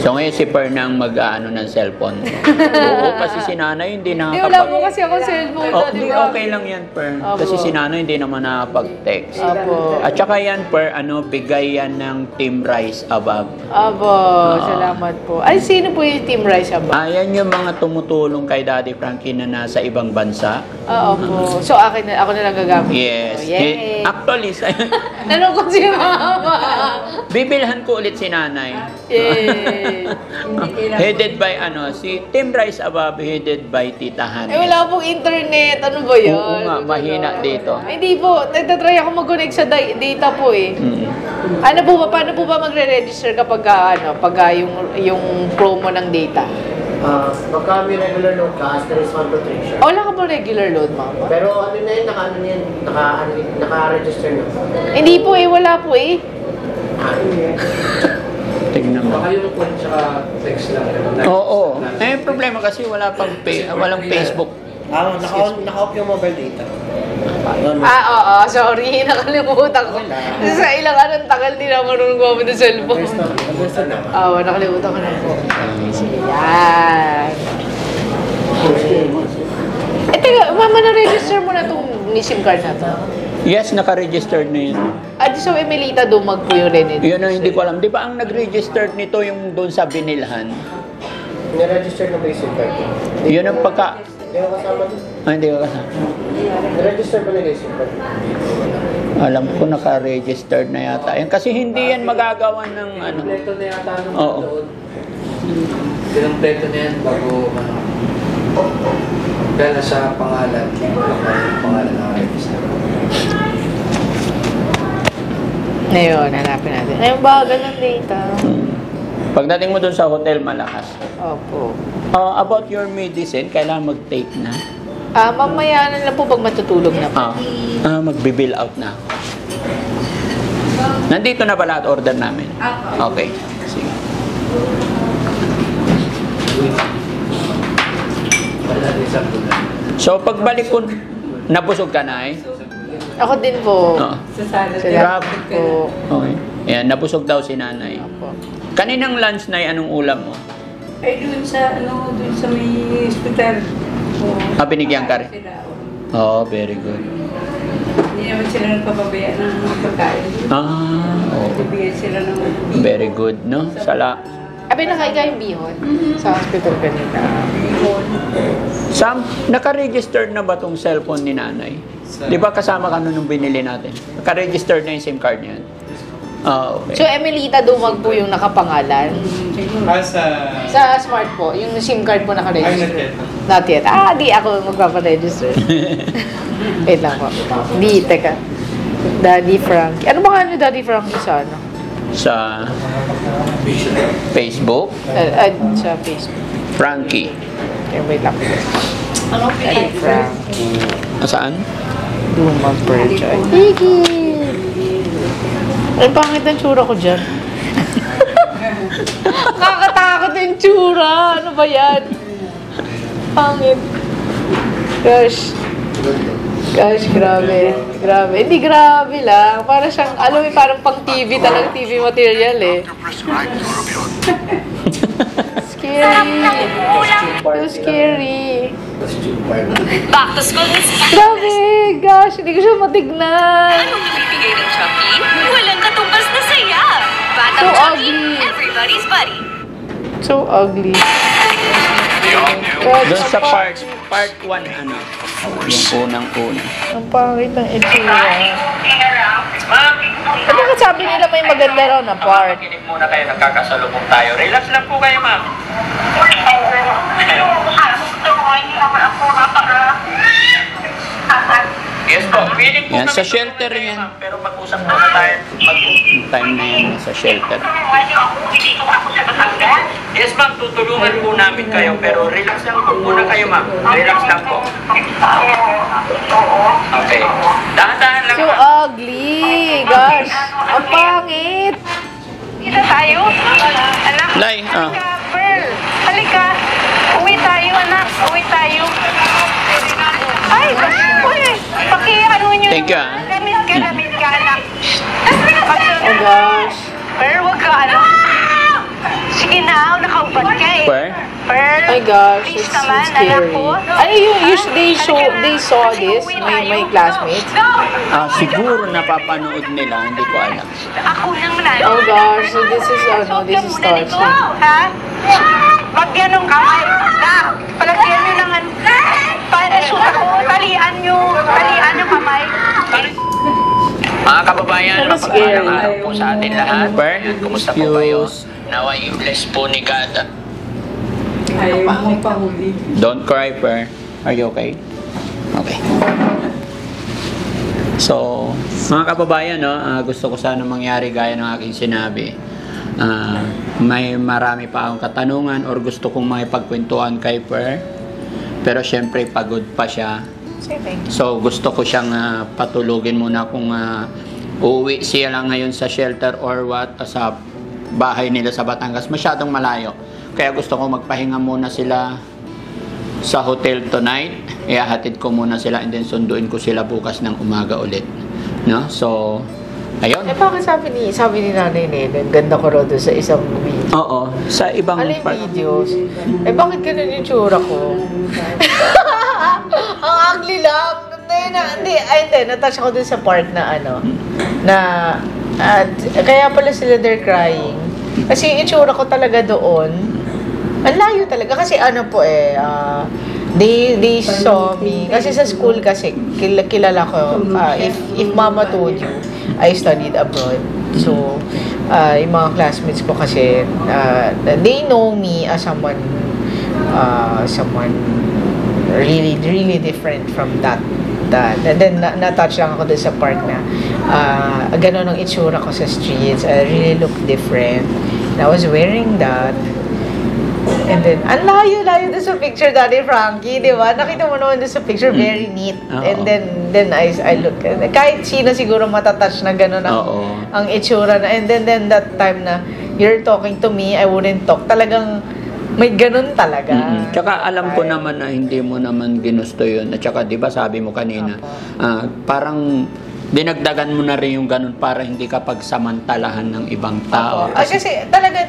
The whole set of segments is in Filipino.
So ngayon si Per nang mag-ano ng cellphone. Oo, kasi si nanay hindi nakakapag... Wala po kasi ako cellphone. Okay lang yan, Per. Kasi si nanay hindi naman nakapag-text. At saka yan, Per, bigay yan ng Team Rise Above. Salamat po. Ay, sino po yung Team Rise Above? Yan yung mga tumutulong kay Daddy Frankie na nasa ibang bansa. Po. So, ako na lang gagamit. Yes. Yay! Actually, Nalungkot si Mama. bibilhan ko ulit si nanay. Yay! Headed by si Team Rise Above, headed by Tita Hanes. Wala pong internet. Ano ba yun? Oo nga, mahina dito. Hindi po. Nagtatry ako mag-connect sa data po eh. Paano po ba magre-register kapag yung promo ng data? Pagka may regular load ka, there is 1 to 3 siya. Wala ka ba regular load, Mama? Pero naka-register na. Hindi po eh, wala po eh. Tignan mo. Baka yung phone tsaka text lang. Oo. Problema kasi walang Facebook. Naka-off yung mobile data. Sorry, nakalimutan ko. Sa ilang tagal din ako marunong gumamit ng cellphone. Nakalimutan ko na po. Sige, yan. Teka, Mama, na-register mo na itong SIM card na to? Yes, naka-registered na yun. So, Emelita Dumag po yung René? Yun ang hindi ko alam. Di ba ang nag-registered nito yung doon sa binilhan? Niregister na ba yung SIM card? Yun ang pagka... Hindi ko kasama doon. Hindi ko kasama. Niregister ba nila yung SIM card? Alam ko naka-registered na yata. Yan kasi hindi yan magagawa ng Kompleto na yata nung Oo. doon. Kompleto na yan bago kaya nasa pangalan. Pangalan naka-register. Ngayon, hanapin natin. Ayun ba, ganun data? Pagdating mo doon sa hotel, malakas. Opo. About your medicine, kailangan mag-take na. Mamaya na lang po pag matutulog na po. Magbibill out na ako. Nandito na pala at order namin. Okay. Sige. So, pagbalik ko, nabusog ka na eh? Ako din po. Salamat po. Okay. Ayan, nabusog daw si nanay. Opo. Kaninang lunch na anong ulam mo? Ay, doon sa may hospital. Binigyan ka rin? Very good. Hindi naman sila nagpapabaya ng pagkain. Bibigyan sila ng Very good, no? Nakahiga yung bihon sa hospital kanina. Sam, naka-registered na ba tong cellphone ni nanay? Di ba kasama ka nung binili natin? Naka-registered na yung SIM card niyan? Okay. So, Emelita Dumag po yung nakapangalan? Sa smart po, yung SIM card po naka-register? Not yet. Di ako magpaparegister. Wait lang po. Teka. Daddy Frankie. Ano ba nga niyo Daddy Frankie sa ano? Sa Facebook? Sa Facebook. Frankie. Okay, wait lang. Daddy Frankie. Saan? Dumag Percha. Higit! Ay, pangit ang tsura ko dyan. Nakakatakot yung tsura. Ano ba yan? Pangit. Gosh, grabe. Grabe. Hindi grabe lang. Para siyang, parang pang TV talaga, TV material eh. Scary. So scary. Back to school is Grabe. Gosh, hindi ko siya matignan. Anong ibibigay ng Chucky? Walang katumbas na saya. Batang So Chucky, ugly. everybody's buddy. So ugly. Doon sa part 1, yung unang-una. Ang pangit ng itsura. Ano ka sabi nila may maganda raw na part? Makinig muna kayo, nagkakasalubong tayo. Relax lang po kayo, ma'am. Yes po, feeling po Yan, kami sa shelter tulungan kayo, yan. ma'am, pero mag-usap muna tayo. Time na yan sa shelter. Yes ma'am, tutulungan po namin kayo, pero relax lang po muna kayo ma'am. Relax lang po. Okay. Dahan-dahan lang So ma'am. ugly. Gosh. Ang pangit. Kita tayo? Anak, Lai, halika, Pearl. Halika. Uwi tayo, anak. Uwi tayo. Ay, uy. Pakiano nyo. Thank you, ah. Lamit ka, anak. Oh gosh. Pearl, huwag ka, anak. Sige na. Pearl. My gosh, Please it's naman, scary. anak ko. Ano yung they saw this, my classmates? Siguro napapanood nila, hindi ko alam. Ako nang nanay. Oh gosh, so this is torture. Ha? Wag ganun kamay. Na, palagyan nyo naman. Parashoot ako. Talian nyo kamay. Mga kababayan, Pero scary. mapagpalang araw po sa atin lahat. Kumusta po kayo? Nawa i-bless po ni God. Ayaw mo pahuli. Don't cry, Per. Are you okay? Okay. So, mga kababayan, no, gusto ko sana mangyari gaya ng aking sinabi. May marami pa akong katanungan or gusto kong makipagkwentuhan kay Per. Pero syempre, pagod pa siya. So, gusto ko siyang patulugin muna kung uuwi siya lang ngayon sa shelter or what, sa bahay nila sa Batangas. Masyadong malayo. Kaya gusto ko magpahinga muna sila sa hotel tonight. Ihahatid ko muna sila and then sunduin ko sila bukas ng umaga ulit. No? So, ayun. Bakit sabi ni Nanay Nene, ganda ko raw doon sa isang video. Oo, sa ibang Videos. Bakit ganun yung tsura ko? Ang ugly lang. Hindi, natouch ako dun sa part na kaya pala sila they're crying. Kasi yung itsura ko talaga doon, ang layo talaga. Kasi they saw me. Kasi sa school kasi, kilala ko, if Mama told you, I studied abroad. So, yung mga classmates ko kasi, they know me as someone really, really different from that. And then, na-touch lang ako dun sa part na gano'n ang itsura ko sa streets. I really look different. And I was wearing that. And then, ang layo-layo dun sa picture, Daddy Frankie, di ba? Nakita mo naman dun sa picture, very neat. And then I look, kahit sino siguro matatouch na gano'n ang itsura na. And then that time na you're talking to me, I wouldn't talk. Talagang, may ganun talaga. Tsaka alam ko naman na hindi mo naman ginusto yun. At tsaka di ba sabi mo kanina, parang dinagdagan mo na rin yung ganun para hindi ka pagsamantalahan ng ibang tao. Kasi talaga,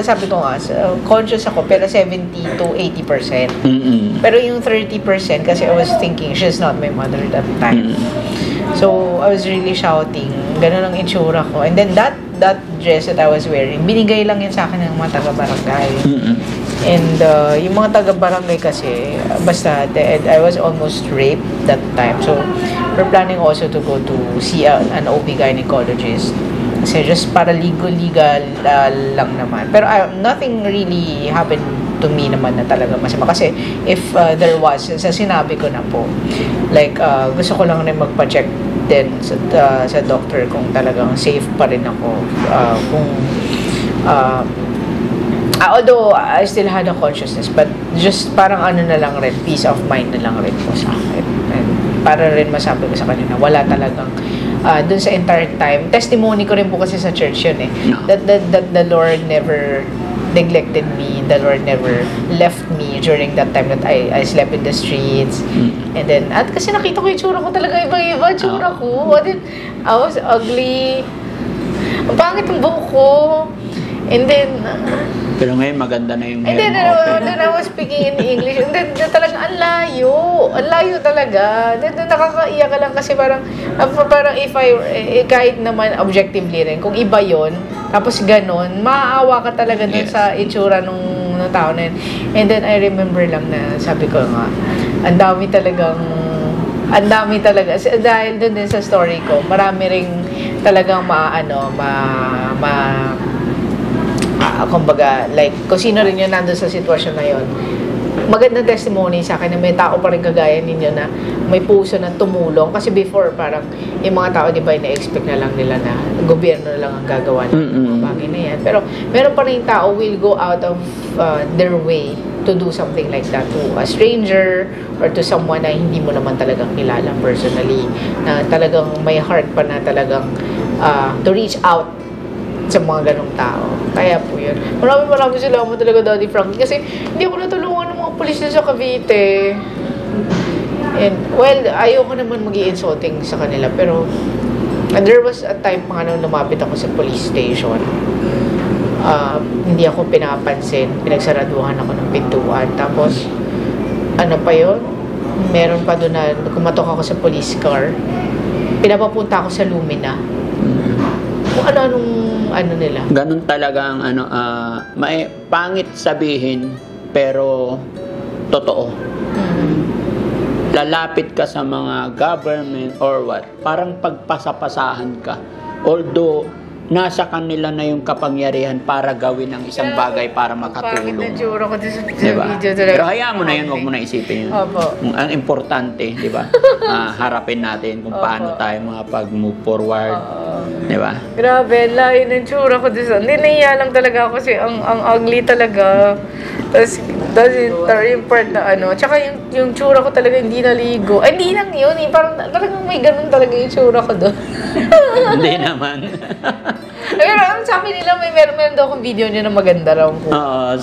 sabi ko nga, conscious ako, pero 70 to 80%. Pero yung 30%, kasi I was thinking, she's not my mother that time. So, I was really shouting. Ganun ang itsura ko. And then that dress that I was wearing, binigay lang yun sa akin ng mga taga-barangay. And yung mga taga-barangay kasi, basta, I was almost raped that time. So, we're planning also to go to see an OB gynecologist. Kasi just para legal lang naman. Pero nothing really happened to me naman na talaga masama. Kasi if there was, sa sinabi ko na po, like, gusto ko lang rin magpa-check din sa doctor kung talagang safe pa rin ako. Although I still had a consciousness, but just parang na lang rin, peace of mind na lang rin po sa akin. And para rin masabi ko sa kanya na wala talagang dun sa entire time. Testimony ko rin po kasi sa church yun that the Lord never neglected me. The Lord never left me during that time that I slept in the streets. And then, at kasi nakita ko yung tsura ko talaga, iba-iba tsura ko. And then, I was ugly. Ang pangit ang buhok ko. And then, pero ngayon maganda na yung hair mo. And then I was speaking in English. And then talagang ang layo talaga. Then nakakaiyak ka lang kasi parang if kahit naman objectively rin, kung iba yon, tapos ganun, maaawa ka talaga dun sa itsura nung tao na yun. And then I remember lang na sabi ko nga, ang dami talaga. Dahil dun din sa story ko, marami ring talagang kumbaga, like, kung sino rin yun nandun sa sitwasyon na yun, magandang testimony sa akin na may tao pa rin kagaya ninyo na may puso na tumulong. Kasi before, parang yung mga tao, di ba, ina-expect na lang nila na gobyerno na lang ang gagawa ng mga bagay na yan. Pero meron pa rin tao will go out of their way to do something like that to a stranger or to someone na hindi mo naman talagang kilala personally, na talagang may heart pa na talagang to reach out sa mga ganong tao. Kaya po yun. Maraming salamat talaga, Daddy Frankie. Kasi hindi ako natulungan ng mga pulis sa Cavite. And, well, ayoko naman mag-i-insulting sa kanila. Pero, there was a time pa nga nung lumapit ako sa police station. hindi ako pinapansin. Pinagsaraduhan ako ng pintuan. Tapos, ano pa yun? Meron pa doon na kumatok ako sa police car. Pinapapunta ako sa Lumina. Kung ano-anong ano nila. Ganun talaga ang pangit sabihin, pero totoo. Lalapit ka sa mga government or what, parang pagpasapasahan ka. Although, nasa kanila na yung kapangyarihan para gawin ang isang bagay para makatulong. Pangit na tsura ko sa Diba? video talaga. Pero hayaan mo na yun, huwag mo na isipin yun. Opo. Ang importante, di ba? Harapin natin kung paano tayo pag-move forward. Di ba? Grabe, layo ng tsura ko dito. Niniya lang talaga ako kasi ang ugly talaga. Tapos yung part na ano. Tsaka yung tsura ko talaga hindi naligo. Ay, hindi lang yun eh. Parang talagang may ganun talaga yung tsura ko doon. Hindi naman. Pero ang sabi nila, meron daw akong video niya na maganda raw po. Oo,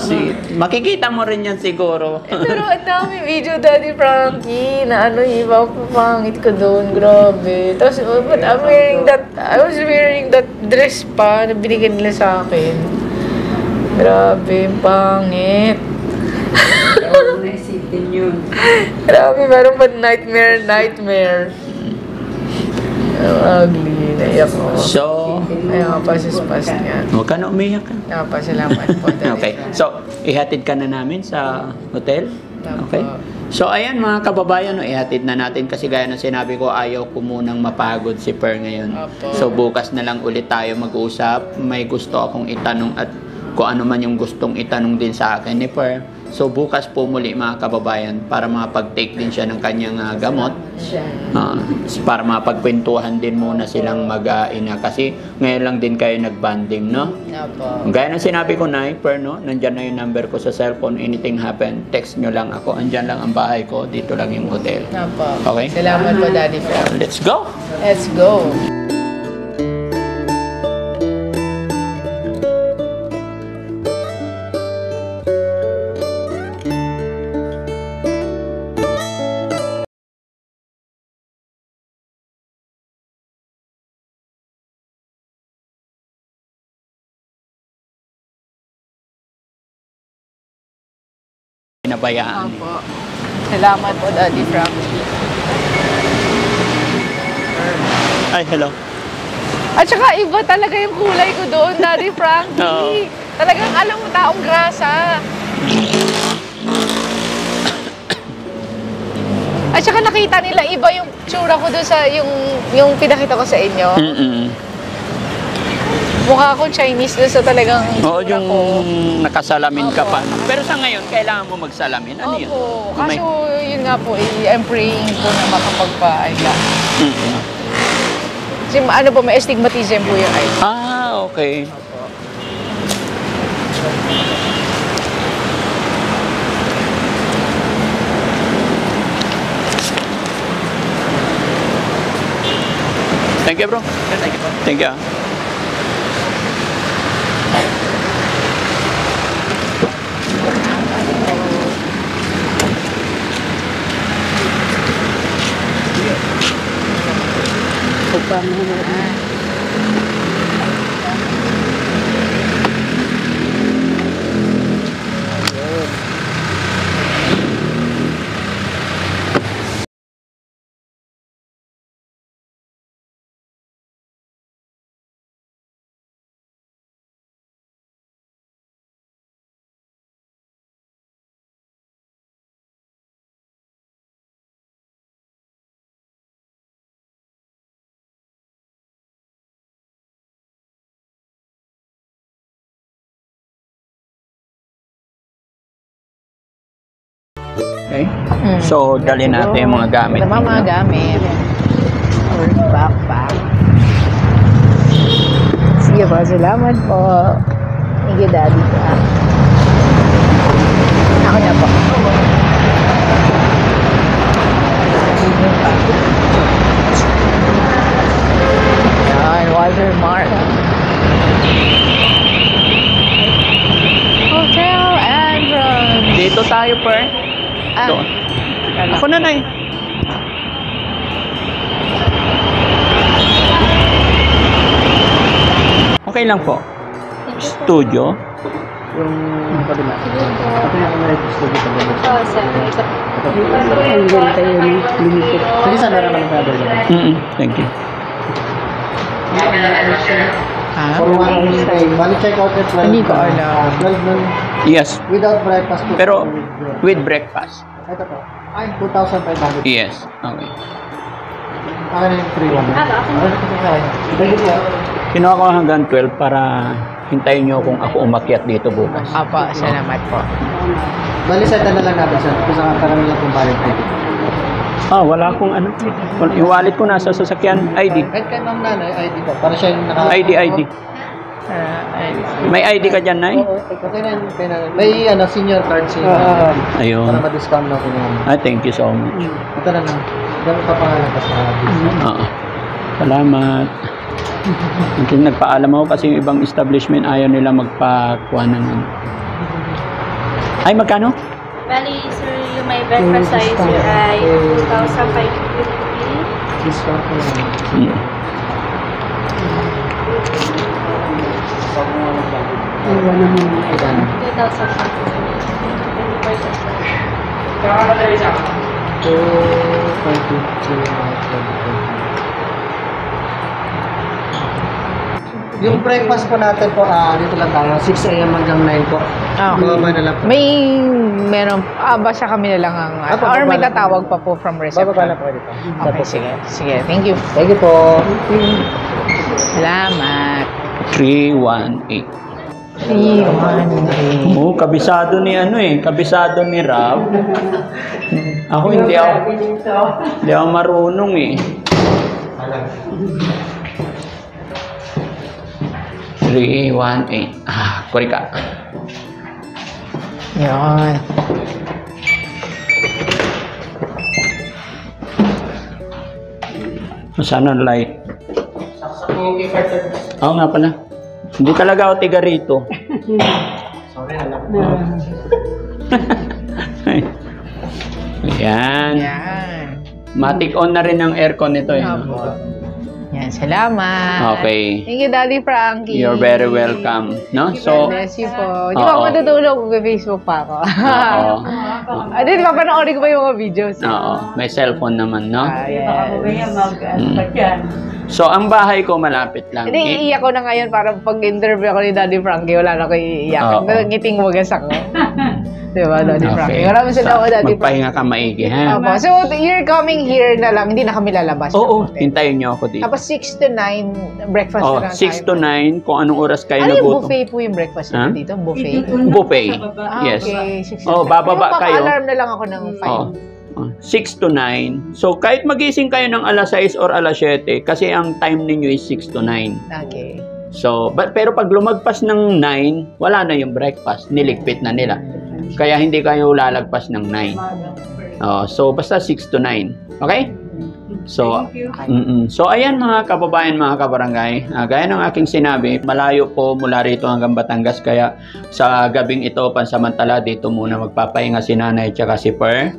makikita mo rin yan siguro. Pero ang dami video, Daddy Frankie, na ano, iba pangit ko doon, grabe. Tapos, but I was wearing that dress pa na binigyan nila sa akin. Grabe, pangit. Huwag mo na isipin yun. Grabe, meron pa nightmare. Ugly, naiyak ko. So, Ayaw, pasas-pas niya. huwag ka na umiyak. Napasalamat po, Daddy Okay, Frankie. so, ihatid ka na namin sa hotel. Opo. Okay? So, ayan mga kababayan, ihatid na natin kasi gaya ng sinabi ko, ayaw ko munang mapagod si Per ngayon. Opo. So, bukas na lang ulit tayo mag-usap. May gusto akong itanong at kung ano man yung gustong itanong din sa akin ni Per. So, bukas po muli mga kababayan para makapag-take din siya ng kanyang gamot. Para mapagkwentuhan din muna silang mag-ina kasi ngayon lang din kayo nag-banding, no? Opo. Gaya ng sinabi ko na, Per, no? Nandyan na yung number ko sa cellphone. Anything happen, text nyo lang ako. Andyan lang ang bahay ko. Dito lang yung hotel. Opo. Okay? Salamat po, Daddy Frankie. Let's go! Let's go. Pinabayaan. Opo. Salamat po, Daddy Frankie. Ay, hello. At saka iba talaga yung kulay ko doon, Daddy Frankie. Oo. Talagang alam mo, taong grasa. At saka nakita nila iba yung tsura ko doon sa yung pinakita ko sa inyo. Mukha akong Chinese doon sa talagang Oo, tsura yung ko. nakasalamin ka Opo. pa. Pero sa ngayon, kailangan mo magsalamin. Ano yun? Opo. May- Kaso yun nga po, I'm praying po na makapagpa-ayla. Mm-mm. Kasi ano po, may astigmatism po yung eye. Ah, okay. Thank you, bro. Thank you. Thank you. Okay. So, dali natin yung mga gamit. Tama mga gamit. Or backpack. Sige po, salamat po. Thank you, Daddy. Ako na po. Yan, watermark. Hotel entrance. Dito tayo, Per. Doon. Ako na, Nay. Okay lang po. Studio? Yung kabila. Ito yung American Studio sa kabila. Oo, sir. Ang ganda yun. Limited. Sige, sana naman ang kabila. Thank you. For 1 stay, bali check out at 12. Hindi ko alam. 12 nun. Yes. Without breakfast. Pero with breakfast. Ito po. Ay, 2,500. Yes. Okay. Akin na yung 3,100. Thank you po. Kinuha ko hanggang 12 para hintayin nyo kung ako umakyat dito bukas. Apa, salamat po. Bali, set na lang natin sir. Kung saan parang lang kung valid ID. Wala akong ano. Yung wallet ko nasa sasakyan. ID. Kahit kay ma'am nanay, ID po. Para siya yung naka... ID. May ID ka dyan, Nay? Oo, okay na yun. Okay na. May senior card siya. Ayun. Para ma-discount natin yun. Thank you so much. Ito na lang. Ganun pa pangalan ka sa Oo. Salamat. Nagpaalam ako kasi yung ibang establishment ayaw nila magpakuha ng ano. Ay, magkano? Bali, sir, yung may breakfast size yun ay 2,550. Discount ko lang. Iwan naman. 2,550. Yung breakfast po natin po, dito lang tayo, 6 a.m. hanggang 9 po. Bababa na lang po. Meron, basta kami na lang ang, or may tatawag pa po from reception. Bababa na po dito. Okay, sige. Sige, thank you. Thank you po. Salamat. 318. 318. Kabisado ni kabisado ni Rob. Ako hindi ako marunong eh. 318. Korika. Yan. Sana light. Oo nga pala. Hindi talaga ako tiga rito. Yan. Yan. Matic on na rin ang aircon nito eh. Yan, salamat. Okay. Thank you, Daddy Frankie. You're very welcome. No? So, God bless you po. Di ba ako matutulog? Facebook pa ako. Di ba panoorin ko ba yung mga videos? May cellphone naman, no? Yes. So, ang bahay ko malapit lang. Hindi, iiyak ko na ngayon para pag-interview ako ni Daddy Frankie, wala na ko iiyak. Ngiting wagas ako. Diba, Daddy Frankie? Maraming salamat, Daddy Frankie. Magpahinga ka maigi, ha? Opo. So, you're coming here na lang. Hindi na kami lalabas. Oo, hintayin niyo ako dito. Tapos 6 to 9, breakfast na lang 6 to 9, kung anong oras kayo ano yung nagutom. buffet po yung breakfast na dito? Buffet? Buffet. Yes. Okay. 6 to 9. Bababa kayo. Alarm na lang ako ng 5. 6 to 9. So, kahit magising kayo ng alas 6 or alas 7, kasi ang time ninyo is 6 to 9. Okay. So, pero pag lumagpas ng 9, wala na yung breakfast. Niligpit na nila. Kaya hindi kayo lalagpas ng 9. So, basta 6 to 9. Okay? So, so ayan mga kababayan, mga kabarangay. Gaya ng aking sinabi, malayo po mula rito hanggang Batangas. Kaya sa gabing ito, pansamantala, dito muna magpapahinga si Nanay at si Per.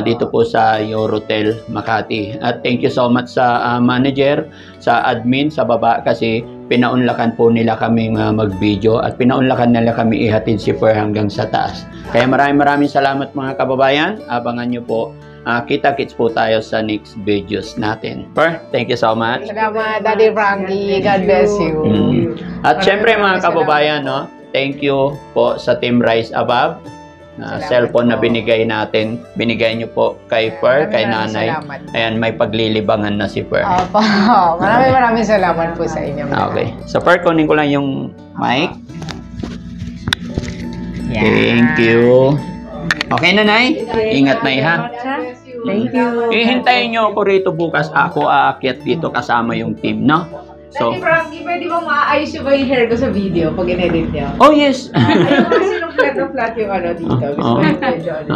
Dito po sa Eurotel Makati. At thank you so much sa manager, sa admin, sa baba kasi pinaunlakan po nila kaming mag-video at pinaunlakan nila kami ihatid si Per hanggang sa taas. Kaya maraming salamat mga kababayan. Abangan nyo po. Kita-kits po tayo sa next videos natin. Per, thank you so much. Salamat, Daddy Frankie. God bless you. At syempre mga kababayan, no, thank you po sa Team Rise Above. Cellphone na binigay natin. Binigay nyo po kay Per, kay Nanay. Ayan, may paglilibangan na si Per. Opo. Maraming salamat po sa inyo. Okay. So Per, kunin ko lang yung mic. Thank you. Okay, Nanay? Ingat, Nay, ha? Thank you. Ihintayin nyo ako rito bukas. Ako aakyat dito kasama yung team, no? So, Daddy Frankie, pwede bang maayos yung hair ko sa video pag in-edit niya? oh yes! Ayaw kasi nung flat yung ano dito. Gusto ko yung medyo ano.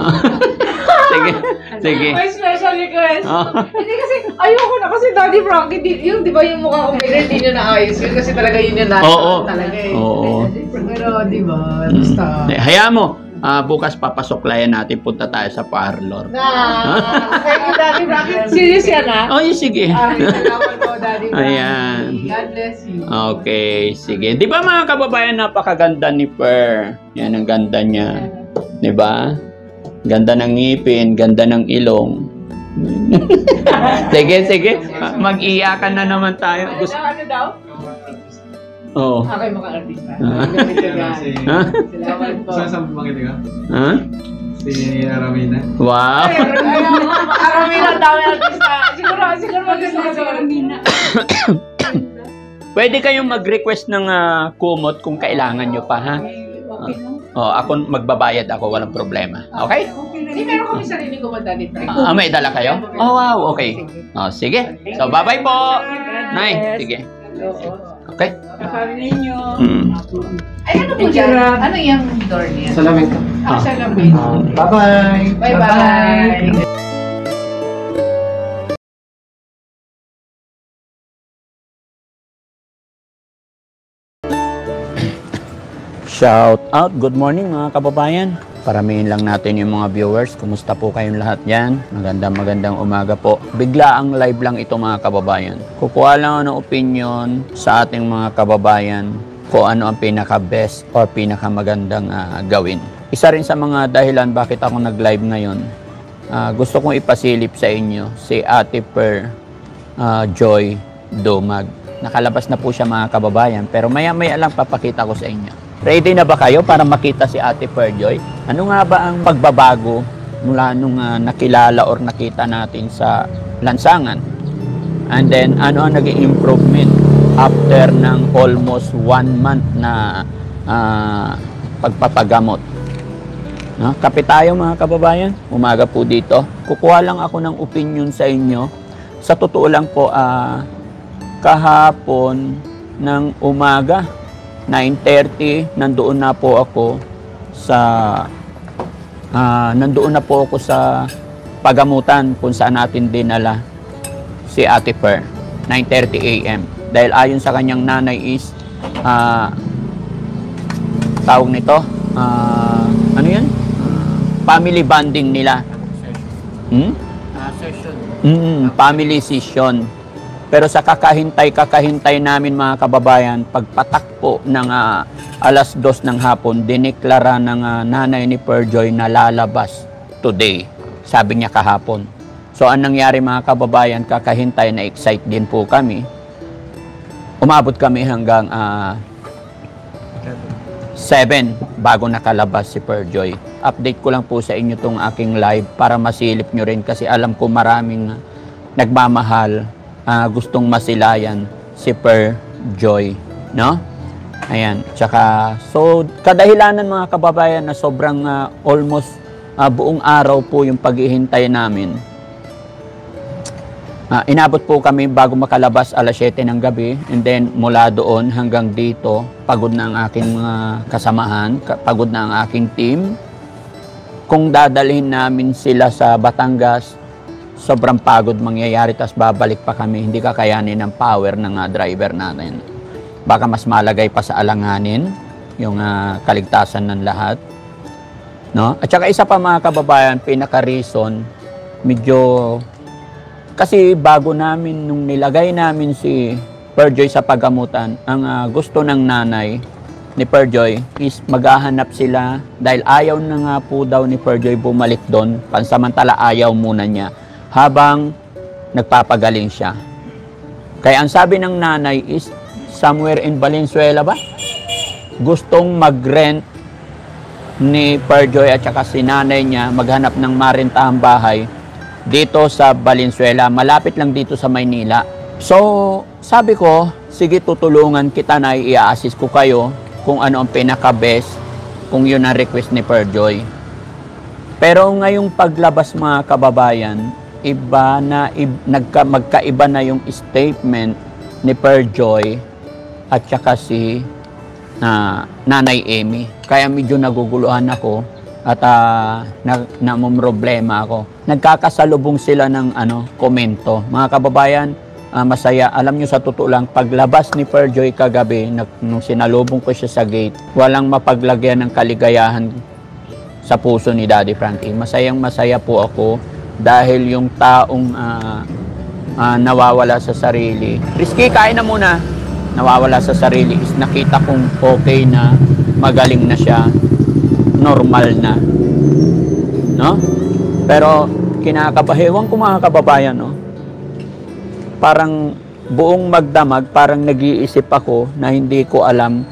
Sige. May special request. Hindi kasi, ayoko na kasi Daddy Frankie, yung di ba yung mukha ko may hindi nyo naayos yun kasi talaga yun yung natural talaga eh. Oo. Pero di ba, basta. Hayaan mo. bukas papasuklayan natin, punta tayo sa parlor. Thank you, Daddy Frankie. Serious yan, ha? Oh, sige. Salamat po, Daddy Frankie. Ayan. God bless you. Okay, sige. Di ba mga kababayan, napakaganda ni Per? Yan ang ganda niya. Di ba? Ganda ng ngipin, ganda ng ilong. Sige. Mag-iyakan na naman tayo. Ano daw? Oo. Okay, maka-artista. Ha? Salamat po. Saan makita ka? Ha? Si Aramina. Wow. Aramina daw yung artista. Siguro mag-gusto sa Aramina. Pwede kayong mag-request ng kumot kung kailangan nyo pa, ha? Ako magbabayad ako, walang problema. Okay? Hindi, meron kami sarili ko, Daddy Frankie. May dala kayo? Oh, wow, okay. Sige. So, bye-bye po. Nay, sige. Okay? Family ninyo. Ay, ano po dyan? Ano yung door niya? Salamin ko. Salamin. Bye-bye. Bye-bye. Shout out. Good morning mga kababayan. Paramihin lang natin yung mga viewers. Kumusta po kayong lahat dyan? Magandang umaga po. Bigla ang live lang ito mga kababayan. Kukuha lang ako ng opinion sa ating mga kababayan kung ano ang pinaka-best or pinaka-magandang gawin. Isa rin sa mga dahilan bakit ako nag-live ngayon, gusto kong ipasilip sa inyo si Ate Per Joy Domag. Nakalabas na po siya mga kababayan, pero maya-maya lang papakita ko sa inyo. Ready na ba kayo para makita si Ate Per Joy? Ano nga ba ang pagbabago mula nung nakilala or nakita natin sa lansangan? And then, ano ang naging improvement after ng almost 1 month na pagpapagamot? No? Kape tayo mga kababayan. Umaga po dito. Kukuha lang ako ng opinion sa inyo. Sa totoo lang po, kahapon ng umaga, 9:30, nandoon na po ako sa pagamutan kung saan natin dinala si Ate Per. 9:30 AM. Dahil ayon sa kanyang nanay is tawag nito, ano yan? Family bonding nila. Family session. Pero sa kakahintay namin mga kababayan, pagpatakpo ng alas 2 ng hapon, dineklara ng nanay ni Per Joy na lalabas today. Sabi niya kahapon. So ang nangyari mga kababayan, kakahintay na excite din po kami. Umabot kami hanggang 7 bago nakalabas si Per Joy. Update ko lang po sa inyo itong aking live para masilip nyo rin kasi alam ko maraming nagmamahal, gustong masilayan si Per Joy, no? Ayan, tsaka so kadahilanan mga kababayan na sobrang almost buong araw po yung paghihintay namin. Inabot po kami bago makalabas alas 7 ng gabi, and then mula doon hanggang dito pagod na ang aking mga kasamahan, pagod na ang aking team. Kung dadalhin namin sila sa Batangas, sobrang pagod mangyayari, tas babalik pa kami, hindi kakayanin ng power ng driver natin. Baka mas malagay pa sa alanganin yung kaligtasan ng lahat, no? At saka isa pa mga kababayan, pinaka-reason, medyo kasi bago namin nung nilagay namin si Per Joy sa pagamutan, ang gusto ng nanay ni Per Joy is maghahanap sila dahil ayaw na nga po daw ni Per Joy bumalik doon, pansamantala ayaw muna niya habang nagpapagaling siya. Kaya ang sabi ng nanay is somewhere in Valenzuela ba? Gustong mag-rent ni Per Joy at saka si nanay niya maghanap ng marentahang bahay dito sa Valenzuela, malapit lang dito sa Maynila. So, sabi ko, sige tutulungan kita na i-assist ko kayo kung ano ang pinaka-best kung yun ang request ni Per Joy. Pero ngayong paglabas mga kababayan, iba na magkaiba na yung statement ni Per Joy at saka si Nanay Amy. Kaya medyo naguguluhan ako at namumroblema ako. Nagkakasalubong sila ng komento. Mga kababayan, masaya. Alam nyo sa totoo lang, paglabas ni Per Joy kagabi, nung sinalubong ko siya sa gate, walang mapaglagyan ng kaligayahan sa puso ni Daddy Frankie. Masayang masaya po ako dahil yung taong nawawala sa sarili. Risky, kain na muna. Nawawala sa sarili is nakita kong okay na, magaling na siya, normal na. No? Pero kinakabahewan ko mga kababayan, no? Parang buong magdamag, parang nag-iisip ako na hindi ko alam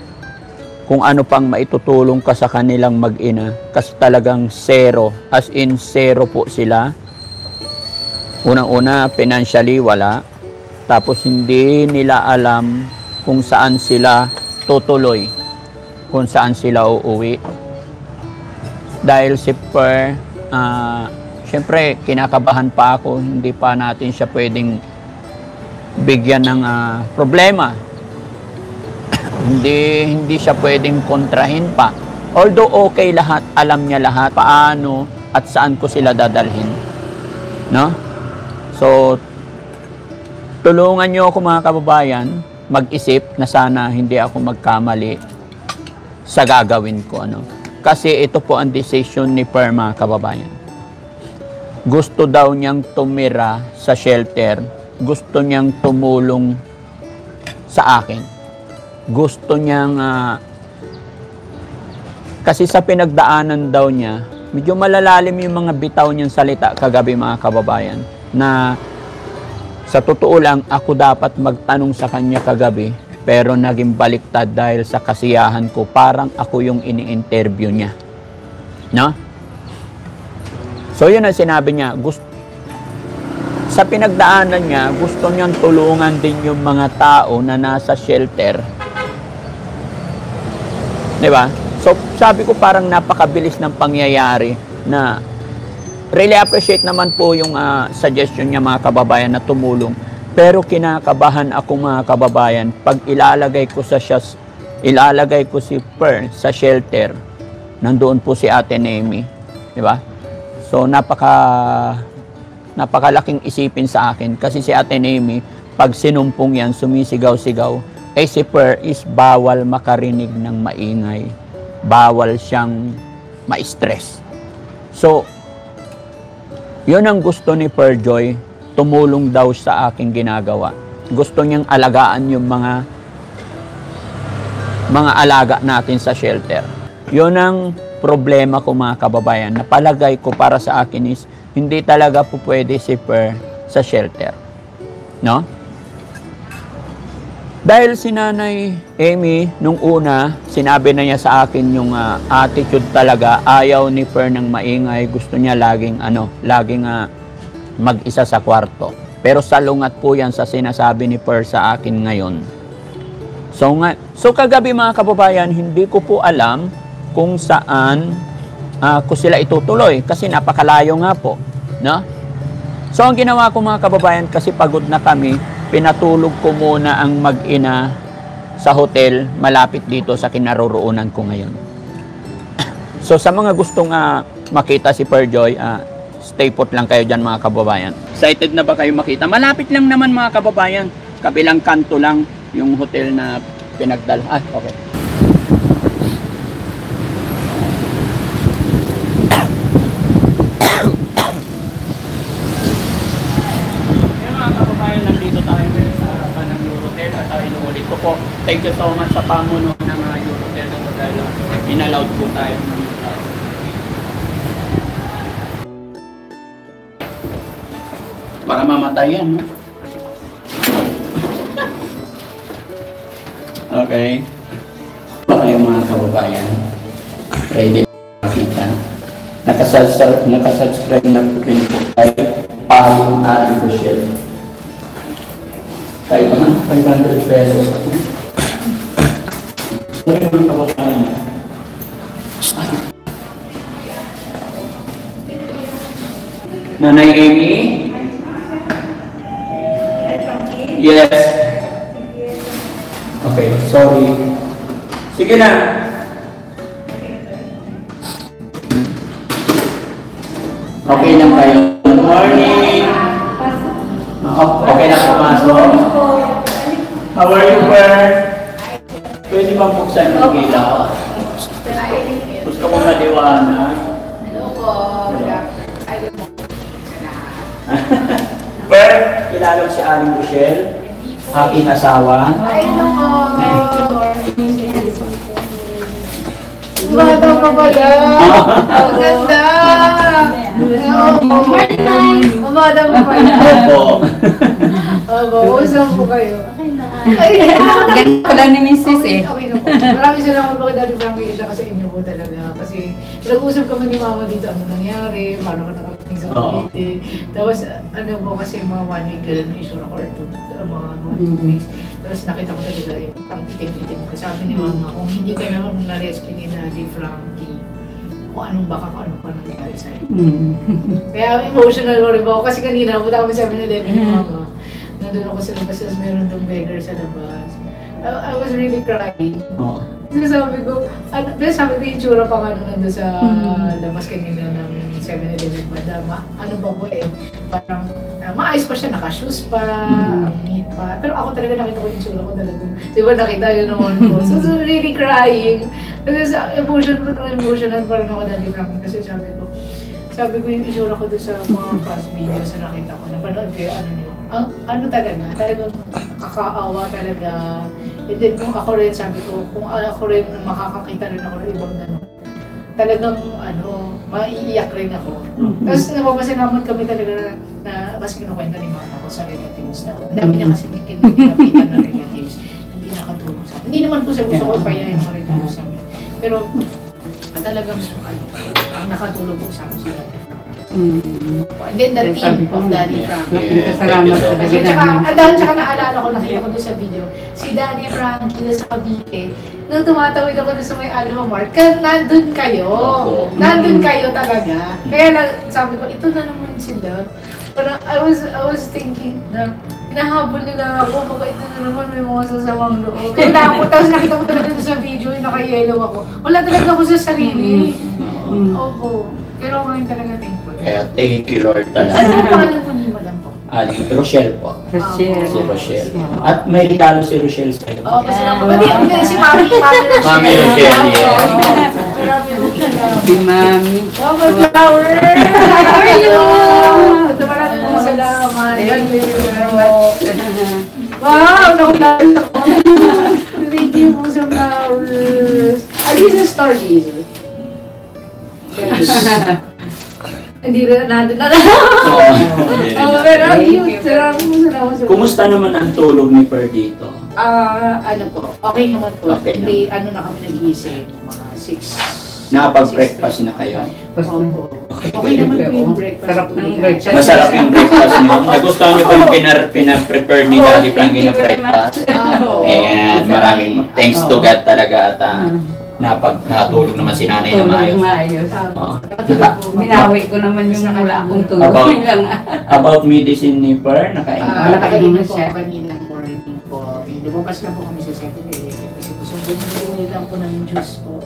kung ano pang maitutulong ka sa kanilang mag-ina. Kasi talagang zero, as in zero po sila. Unang-una, financially wala. Tapos hindi nila alam kung saan sila tutuloy, kung saan sila uuwi. Dahil si Per, syempre kinakabahan pa ako, hindi pa natin siya pwedeng bigyan ng problema. Hindi siya pwedeng kontrahin pa. Although okay lahat, alam niya lahat paano at saan ko sila dadalhin. No? So, tulungan niyo ako mga kababayan, mag-isip na sana hindi ako magkamali sa gagawin ko. Ano? Kasi ito po ang decision ni Per mga kababayan. Gusto daw niyang tumira sa shelter. Gusto niyang tumulong sa akin. Gusto niyang, kasi sa pinagdaanan daw niya, medyo malalalim yung mga bitaw niyang salita kagabi mga kababayan, na sa totoo lang, ako dapat magtanong sa kanya kagabi, pero naging baliktad dahil sa kasiyahan ko, parang ako yung ini-interview niya. No? So yun ang sinabi niya, sa pinagdaanan niya, gusto niyang tulungan din yung mga tao na nasa shelter. Diba? So, sabi ko parang napakabilis ng pangyayari na really appreciate naman po yung suggestion niya mga kababayan na tumulong. Pero kinakabahan ako mga kababayan pag ilalagay ko si Per sa shelter. Nandoon po si Ate Nemi. Diba? So, napakalaking isipin sa akin kasi si Ate Nemi, pag sinumpong yan, sumisigaw-sigaw, si Per is bawal makarinig ng maingay. Bawal siyang ma-stress. So, yun ang gusto ni Per Joy, tumulong daw sa aking ginagawa. Gusto niyang alagaan yung mga alaga natin sa shelter. Yun ang problema ko mga kababayan. Napalagay ko para sa akin is, hindi talaga po pwede si Per sa shelter. No? Dahil si Nanay Amy, nung una, sinabi na niya sa akin yung attitude talaga, ayaw ni Per ng maingay, gusto niya laging mag-isa sa kwarto. Pero salungat po yan sa sinasabi ni Per sa akin ngayon. So kagabi mga kababayan, hindi ko po alam kung saan ko sila itutuloy kasi napakalayo nga po. No? So ang ginawa ko mga kababayan, kasi pagod na kami, pinatulog ko muna ang mag-ina sa hotel malapit dito sa kinaroroonan ko ngayon. So sa mga gustong makita si Per Joy, stay put lang kayo dyan mga kababayan. Excited na ba kayo makita? Malapit lang naman mga kababayan. Kabilang kanto lang yung hotel na pinagdala. Okay. Thank you so much sa pamuno ng Eurotel na dahil inallowed po tayo. Para mamatayan, no? Okay. Para kayo mga kababayan, ready makita. Nakasubscribe na po rin po tayo para yung ating social. Tayo naman, 500 pesos. Nanay Amy? Yes. Okay, sorry. Sige na. Okay lang kayo. Good morning. Okay na pumasok. How are you, Per? Pwede bang buksan ng ilaw? Gusto ko maliwanag. kilala ko si Aling Rochelle, aking asawa. Bata pa pala. Ang ganda. Bata pa pala. Opo, usap po kayo. Ganun pala ni Mrs. eh. Okay na po. Maraming salamat po kay Daddy Frankie siya kasi inyo po talaga. Kasi nag-usap kami ni Mama dito ano nangyari, paano ka nakapagping sa Cavite. Tapos ano po kasi mga 1 week na issue ako or 2 mga 2 weeks. Tapos nakita ko talaga yung pang-itim-itim ko. Sabi ni Mama, kung hindi ka naman na-rescue ni Daddy Frankie, kung anong baka kung ano pa nangyari sa'yo. Kaya emotional ko rin ako kasi kanina punta kami sa 7-Eleven ni Mama. Nandun ako sa labas, tapos meron doon beggar sa labas. I was really crying. Kasi sabi ko yung tsura pa nga nandun sa labas kanina ng 7-Eleven. Madama, ano ba po parang maayos pa siya, naka-shoes pa, neat pa. Pero ako talaga nakita ko yung tsura ko talaga. Di ba nakita yun naman ko? So really crying. Kasi emotional pa rin ako dati namin. Kasi sabi ko yung itsura ko doon sa mga past videos na nakita ko. Napanood ko yung ano talagang kakaawa talaga. And then kung ako rin, sabi ko, kung ako rin makakakita rin ako ng ibang gano'n, talagang maiiyak rin ako. Tapos napapasalamat kami talaga na kasi kinukwenta ni Mama ko sa relatives na. Ang dami niya kasi kinapitan na relatives, hindi nakatulong sa amin. Hindi naman po sa gusto ko payahin mga relatives sa amin. Pero talagang ang nakatulong po sa amin sila. And then the team of Daddy Frankie. Salamat talaga. Tsaka naalala ko, nakita ko doon sa video, si Daddy Frankie doon sa Cavite, nung tumatawid ako doon sa may Alma Mart, nandun kayo. Nandun kayo talaga. Kaya sabi ko, ito na naman sila. Parang I was thinking na hinahabol nila ako, baka ito na naman may mga sasamang loob. Kaya tapos nakita ko talaga doon sa video, naka-yellow ako. Wala talaga ako sa sarili. Opo. Pero ngayon talaga thankful. Kaya thank you Lord talaga. Ano pangalan po ni Madam po? Rochelle po. Rochelle. Si Rochelle. At may regalo si Rochelle sa'yo. Oo, kasi si Mami Rochelle. Mami Rochelle, yeah. Si Mami. Mama Flower! How are you? Maraming po salamat. Wow! Nakulala ko. Thank you po sa flowers. At least a stargazer. Hindi rin nandun na lang. Pero ang cute. Salamat. Kumusta naman ang tulog ni Per dito? Ano po, okay naman po. Okay Hindi, ano na kami nag-iisip, mga 6. Nakapag-breakfast na kayo? Okay naman po yung breakfast. Sarap ng breakfast. Masarap yung breakfast niyo. Nagustuhan niyo po yung pinaprepare ni Daddy Frankie na breakfast. And maraming thanks to God talaga at nakatulog naman si nanay na maayos. Minawi ko naman yung wala akong tulog. About medicine ni Per, nakain ka? Nakain po kanina morning po. Lumabas na po kami sa 7-Eleven kasi gusto ko lang po ng juice po.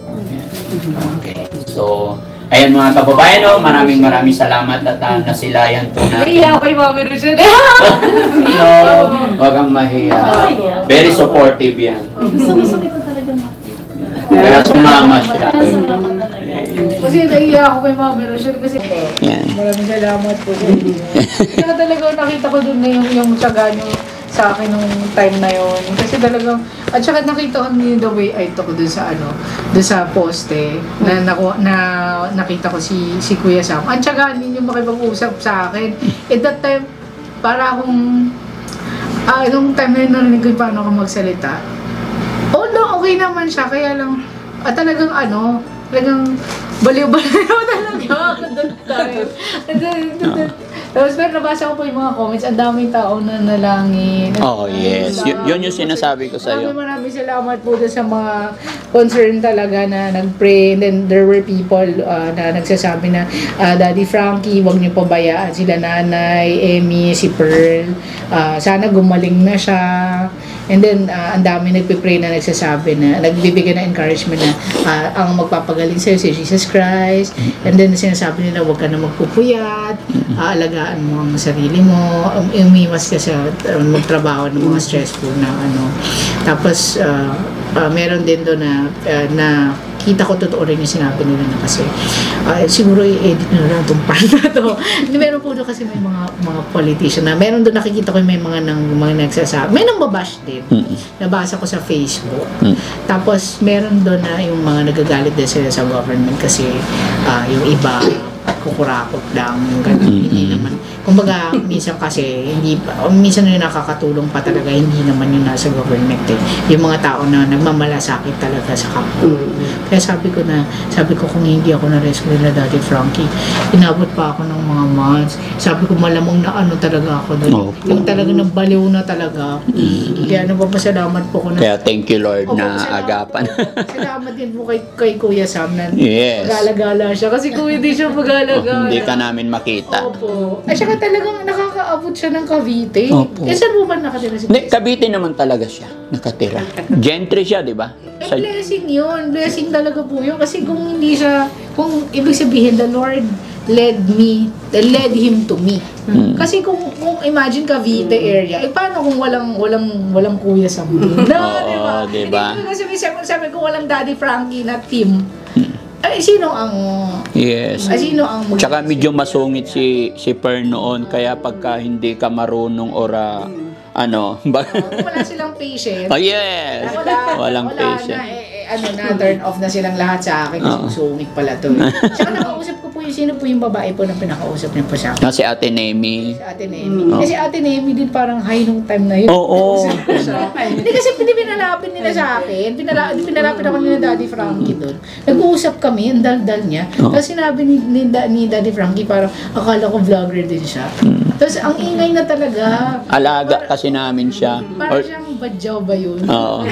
Okay. So, ayan mga kababayan, maraming salamat at nasilayan po na. Nahiya ko yung Mami Rochelle. No, wag kang mahiya. Very supportive yan. Kaya sumama siya. Kasi nahiya ako kay Mami Rochelle kasi maraming salamat po. Kaya talaga nakita ko doon na yung tiyaga nyo sa akin nung time na yon. Kasi talagang, at saka nakita ko the way I talk doon sa doon sa poste na nakita ko si Kuya Sam. At saka ninyo makipag-usap sa akin. At that time, para akong nung time na yun narinig ko paano ako magsalita. Although okay naman siya, kaya lang talagang talagang baliw-baliw talaga ako doon tayo. Tapos pero nabasa ko po yung mga comments, ang daming tao na nalangin. Oh yes, yun yung sinasabi ko sa'yo. Maraming salamat po doon sa mga concern talaga na nag-pray. And then there were people na nagsasabi na Daddy Frankie, huwag niyo pabayaan sila nanay, Emmy, si Pearl. Sana gumaling na siya. And then ang dami nagpe-pray na nagsasabi na nagbibigay ng encouragement na ang magpapagaling sa'yo si Jesus Christ. And then sinasabi nila huwag ka na magpupuyat, alagaan mo ang sarili mo, umiwas ka sa magtrabaho ng mga stressful na Tapos meron din doon na nakikita ko totoo rin yung sinabi nila na kasi siguro i-edit nyo lang itong part na to. Meron po doon kasi may mga politician na meron doon nakikita ko may mga nagsasabi. May nang babash din. Nabasa ko sa Facebook. Tapos meron doon na yung mga nagagalit din sila sa government kasi yung iba kukurakot lang yung ganun. Hindi naman. Kumbaga, minsan kasi, minsan na yung nakakatulong pa talaga, hindi naman yung nasa government eh. Yung mga tao na nagmamalasakit talaga sa kapwa. Kaya sabi ko kung hindi ako na-rescue na Daddy Frankie, inabot pa ako ng mga months. Sabi ko malamang na ano talaga ako doon. Yung talaga nabaliw na talaga. Kaya nagpapasalamat po ko na. Kaya thank you Lord na agapan. Salamat din po kay Kuya Sam na Gala-gala siya. Kasi kung hindi siya magala-gala. Hindi ka namin makita. Opo. Ay, saka talagang nakakaabot siya ng Cavite. Opo. Eh, saan mo ba nakatira si Hindi, Cavite naman talaga siya nakatira. Gentry siya, di ba? Blessing yun. Blessing talaga po yun. Kasi kung hindi siya, kung ibig sabihin, the Lord led him to me. Kasi kung imagine Cavite area, paano kung walang Kuya Sam? Oo, diba? Kasi sabi ko walang Daddy Frankie na team. Ay, sino ang... Yes. Ay, sino ang... Tsaka medyo masungit si Per noon, kaya pagka hindi ka marunong wala silang patience. Oh, yes. Walang patience. Turn off na silang lahat sa akin. Sungit pala to. Tsaka nakausap ko po sino po yung babae po na pinakausap niya po sa akin. Si Ate Nemi. Kasi Ate Nemi din parang high nung time na yun. Oo. Hindi kasi pinalapin nila sa akin. Pinalapin ako nila Daddy Frankie doon. Nag-uusap kami, ang dal-dal niya. Tapos sinabi ni Daddy Frankie parang akala ko vlogger din siya. Tapos ang ingay na talaga. Alaga kasi namin siya. Parang siyang badyaw ba yun? Oo.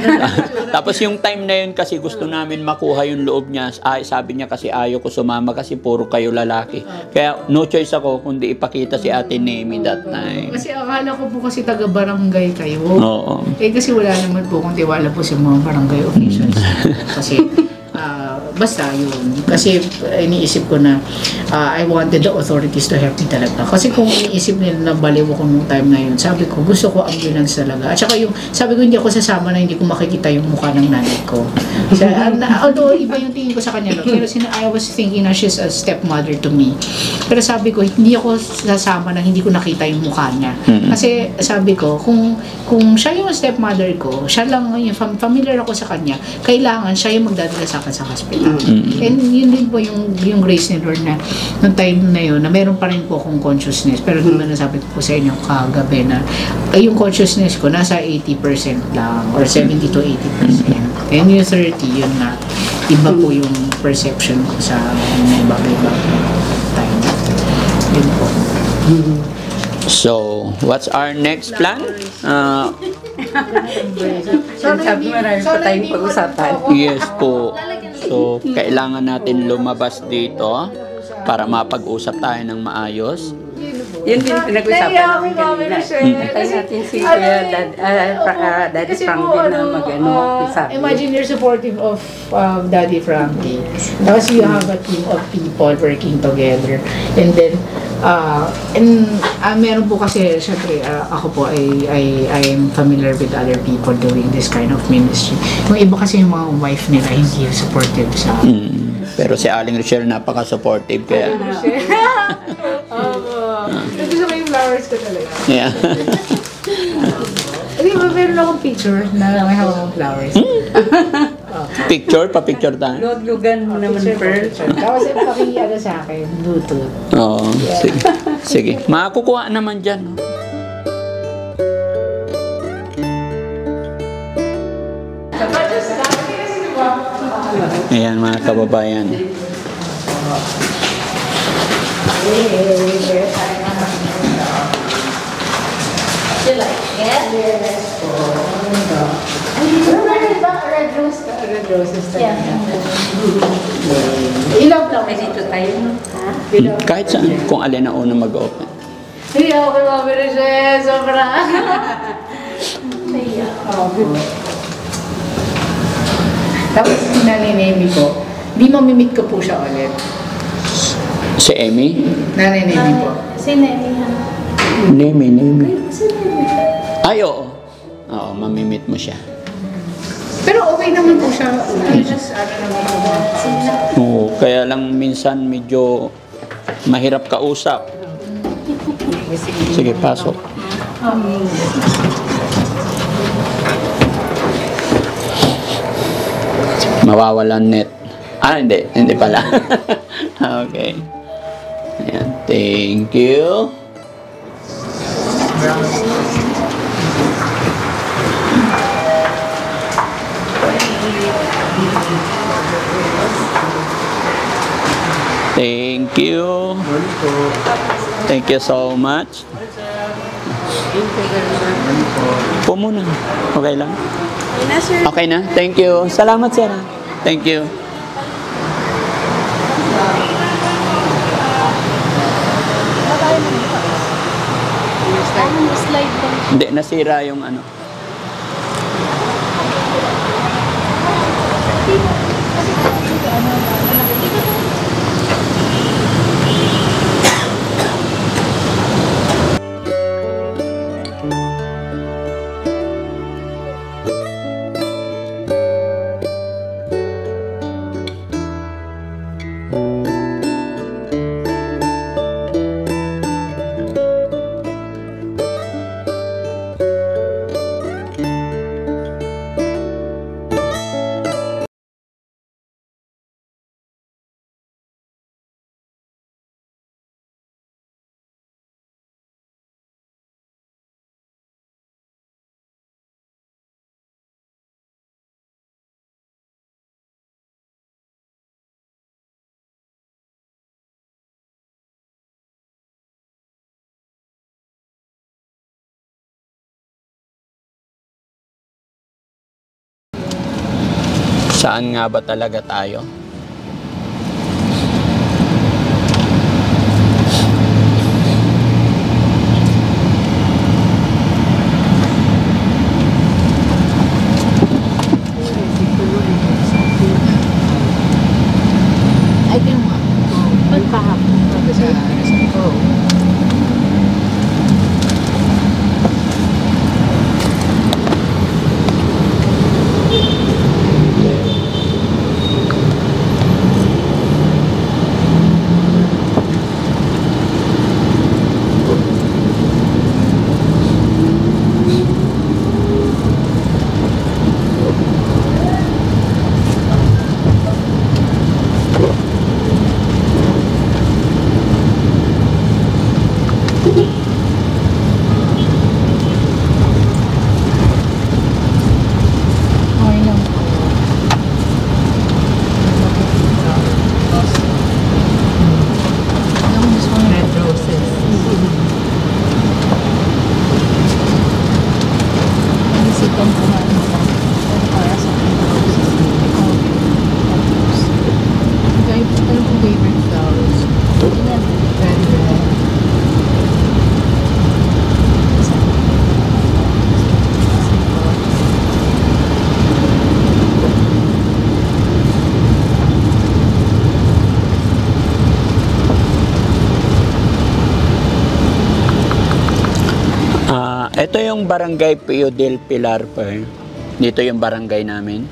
Tapos yung time na yun kasi gusto namin makuha yung loob niya. Sabi niya kasi ayaw ko sumama kasi puro kayo lalaki. Kaya no choice ako kundi ipakita si Ate Nemi that time. Kasi akala ko po kasi taga-barangay kayo. Oo. Kasi wala naman po kung tiwala po sa mga barangay officials. Kasi basta yun. Kasi iniisip ko na I wanted the authorities to help me talaga. Kasi kung iniisip nila na baliw ako nung time na yun, sabi ko, gusto ko ambulance talaga. At saka yung, sabi ko, hindi ako sasama na hindi ko makikita yung mukha ng nanay ko. Although, iba yung tingin ko sa kanya. Pero I was thinking na she's a stepmother to me. Pero sabi ko, hindi ako sasama na hindi ko nakita yung mukha niya. Kasi sabi ko, kung siya yung stepmother ko, siya lang, yung familiar ako sa kanya, kailangan siya yung magdadala sa akin sa hospital. And yun din po yung grace ni Lord na noong time na yun, na meron pa rin po akong consciousness. Pero naman nasabi ko po sa inyo kagabi na yung consciousness ko nasa 80% lang or 70 to 80%. And yung 30, yun na iba po yung perception ko sa bagay-bagay time. Yun po. So, what's our next plan? Sabi marami pa tayong pag-usapan. Yes po. So, kailangan natin lumabas dito para mapag-usap tayo ng maayos. Yun din pinag-usapan namin kanina. Tayo natin si Kuya Daddy Frankie na mag-umpisa. Imagine you're supportive of Daddy Frankie. Tapos you have a team of people working together. And then, meron po kasi, syempre, ako po I'm familiar with other people doing this kind of ministry. Yung iba kasi yung mga wife nila hindi supportive sa Pero si Aling Rochelle napaka-supportive kaya. Gusto ko yung flowers ko talaga. Yeah. Hindi ba, meron akong picture na may hawak akong flowers. Pa-picture tayo. Luglugan mo naman, Pearl. Tapos paki-ano sa akin, Bluetooth. Oo, sige. Sige, makakukuha naman dyan. No? Ayan mga kababayan. You like it? Red roses tayo. Yeah. Ilaw lang. Ay, dito tayo, no? Kahit saan, kung alin na una mag-open. Hindi ako kay Mami Rochelle, sobra. Tapos naninemi ko, di mamimit ko po siya ulit. Si Emmy? Naninemi po. Si Nemi. Nemi. Ay, oo. Oo, mamimit mo siya. Pero okay naman po siya. Just, naman po. Oo, kaya lang minsan medyo mahirap kausap. Sige, pasok. Mawawalan net. Hindi pala. Okay. Ayan, thank you. Thank you. Thank you so much. Po muna. Okay lang? Okay na? Thank you. Salamat, sir. Thank you. Hindi, nasira yung ano. Saan nga ba talaga tayo? Ay, ganun nga. Pagkahapon. Ito yung barangay Pio del Pilar pa. Dito yung barangay namin.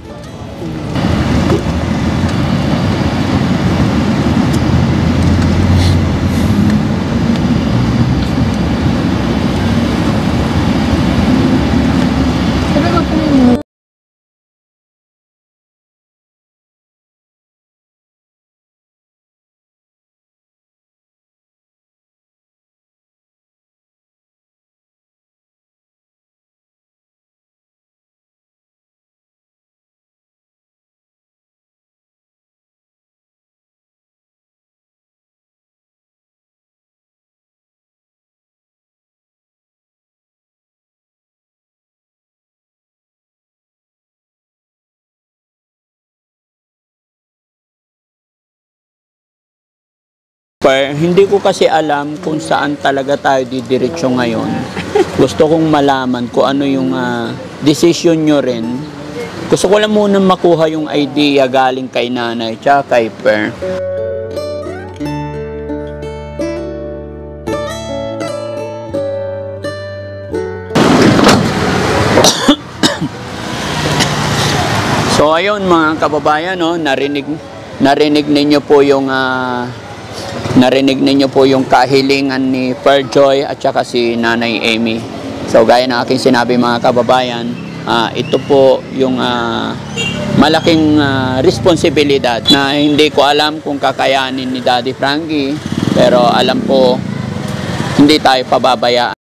Hindi ko kasi alam kung saan talaga tayo didiretso ngayon. Gusto kong malaman kung ano yung decision nyo rin. Gusto ko lang muna makuha yung idea galing kay nanay tsaka kay Per. So ayun mga kababayan, no, narinig ninyo po yung kahilingan ni Perjoy at saka si Nanay Amy. So gaya ng aking sinabi mga kababayan, ito po yung malaking responsibilidad na hindi ko alam kung kakayanin ni Daddy Frankie, pero alam ko hindi tayo pababayaan.